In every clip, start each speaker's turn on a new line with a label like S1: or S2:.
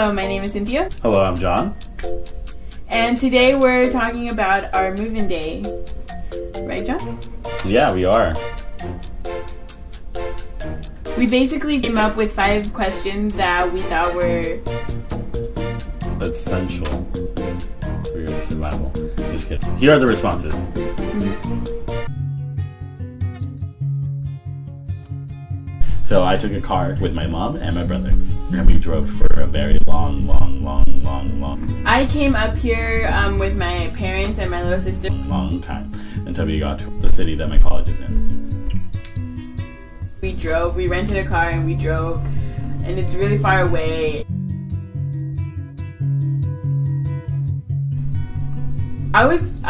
S1: Hello, my name is Cynthia.
S2: Hello, I'm John.
S1: And today we're talking about our move-in day. Right, John?
S2: Yeah, we are.
S1: We basically came up with 5 questions that we thought were
S2: Essential for your survival. Just kidding. Here are the responses. So I took a car with my mom and my brother, and we drove for a very long.
S1: I came up here with my parents and my little sister.
S2: Long time until we got to the city that my college is in.
S1: We rented a car and we drove, and it's really far away. I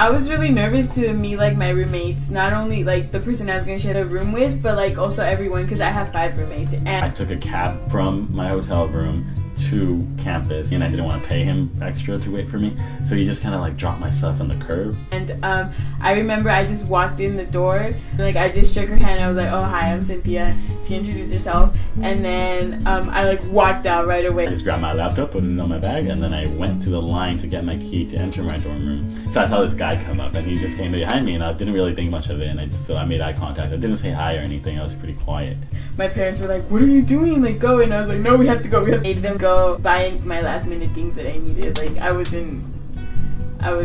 S1: was really nervous to meet like my roommates, not only like the person I was gonna share a room with, but like also everyone, because I have 5 roommates. And
S2: I took a cab from my hotel room to campus, and I didn't want to pay him extra to wait for me, so he just kind of like dropped my stuff on the curb.
S1: And I remember I just walked in the door, like I just shook her hand. I was like, "Oh, hi, I'm Cynthia." She introduced herself, and then I like walked out right away.
S2: I just grabbed my laptop, put it on my bag, and then I went to the line to get my key to enter my dorm room. So I saw this guy come up, and he just came behind me, and I didn't really think much of it, and so I made eye contact. I didn't say hi or anything. I was pretty quiet.
S1: My parents were like, "What are you doing? Like, go!" And I was like, "No, we have to go. We have to made them go buy my last minute things that I needed." Like, I was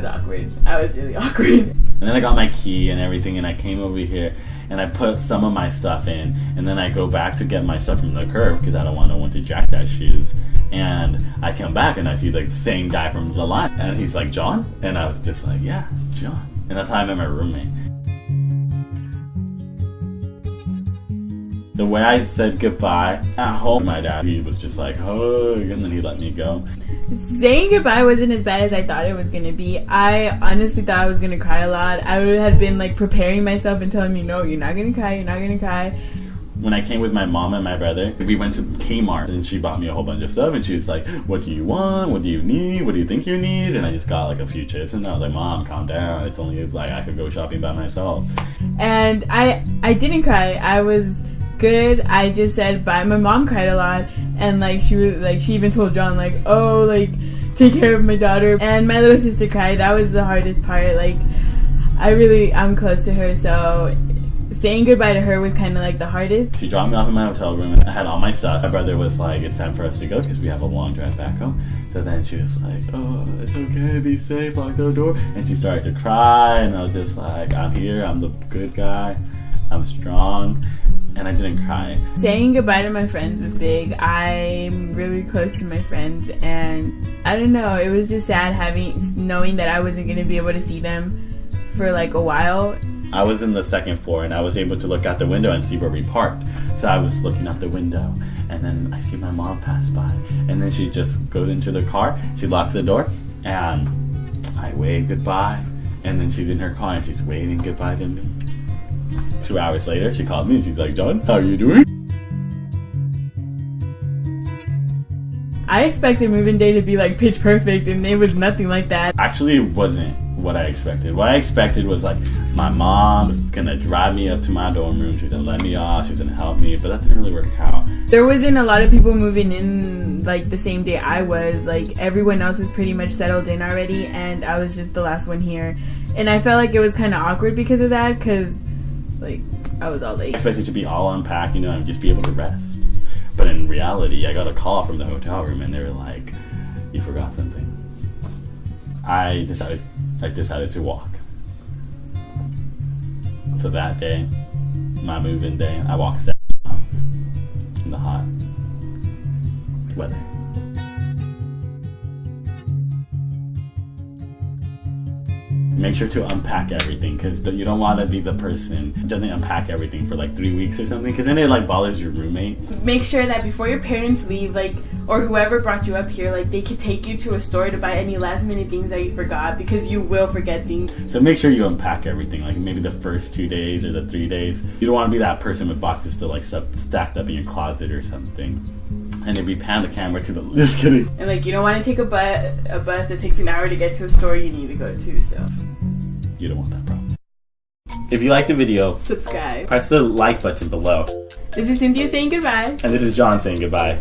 S1: awkward. I was really awkward.
S2: And then I got my key and everything, and I came over here, and I put some of my stuff in, and then I go back to get my stuff from the curb because I don't want no one to jack that shoes. And I come back and I see the same guy from the line, and he's like, "John?" And I was just like, "Yeah, John." And that's how I met my roommate. The way I said goodbye at home, my dad, he was just like, "Hug," and then he let me go.
S1: Saying goodbye wasn't as bad as I thought it was gonna be. I honestly thought I was gonna cry a lot. I had been like preparing myself and telling me, "No, you're not gonna cry, you're not gonna cry."
S2: When I came with my mom and my brother, we went to Kmart, and she bought me a whole bunch of stuff, and she was like, "What do you want? What do you need? What do you think you need?" And I just got like a few chips, and I was like, "Mom, calm down. It's only like I could go shopping by myself."
S1: And I didn't cry. I was good. I just said bye. My mom cried a lot, and like she even told John like, "Oh, like take care of my daughter." And my little sister cried. That was the hardest part. Like I'm close to her, so saying goodbye to her was kind of like the hardest.
S2: She dropped me off in my hotel room, and I had all my stuff. My brother was like, "It's time for us to go because we have a long drive back home." So then she was like, "Oh, it's okay, be safe, lock the door." And she started to cry, and I was just like, "I'm here, I'm the good guy, I'm strong." And I didn't cry.
S1: Saying goodbye to my friends was big. I'm really close to my friends, and I don't know, it was just sad knowing that I wasn't going to be able to see them for like a while.
S2: I was in the 2nd floor, and I was able to look out the window and see where we parked. So I was looking out the window, and then I see my mom pass by, and then she just goes into the car, she locks the door, and I wave goodbye, and then she's in her car and she's waving goodbye to me. 2 hours later, she called me and she's like, "John, how are you doing?"
S1: I expected move-in day to be like pitch perfect, and it was nothing like that.
S2: Actually, it wasn't what I expected. What I expected was like my mom was gonna drive me up to my dorm room, she was gonna let me off, she was gonna help me, but that didn't really work out.
S1: There wasn't a lot of people moving in like the same day I was. Like everyone else was pretty much settled in already, and I was just the last one here. And I felt like it was kind of awkward because of that, because like I was all late.
S2: I expected to be all unpacked, and just be able to rest. But in reality, I got a call from the hotel room, and they were like, "You forgot something." I decided to walk. So that day, my move-in day, I walked 7 miles in the hot weather. Make sure to unpack everything, because you don't want to be the person who doesn't unpack everything for like 3 weeks or something, because then it like bothers your roommate.
S1: Make sure that before your parents leave, like, or whoever brought you up here, like they could take you to a store to buy any last minute things that you forgot, because you will forget things.
S2: So make sure you unpack everything, like maybe the first 2 days or the 3 days. You don't want to be that person with boxes still like stacked up in your closet or something. And if we pan the camera to the... Just kidding.
S1: And like you don't want to take a bus that takes an hour to get to a store you need to go to, so...
S2: You don't want that problem. If you like the video,
S1: subscribe.
S2: Press the like button below.
S1: This is Cynthia saying goodbye.
S2: And this is John saying goodbye.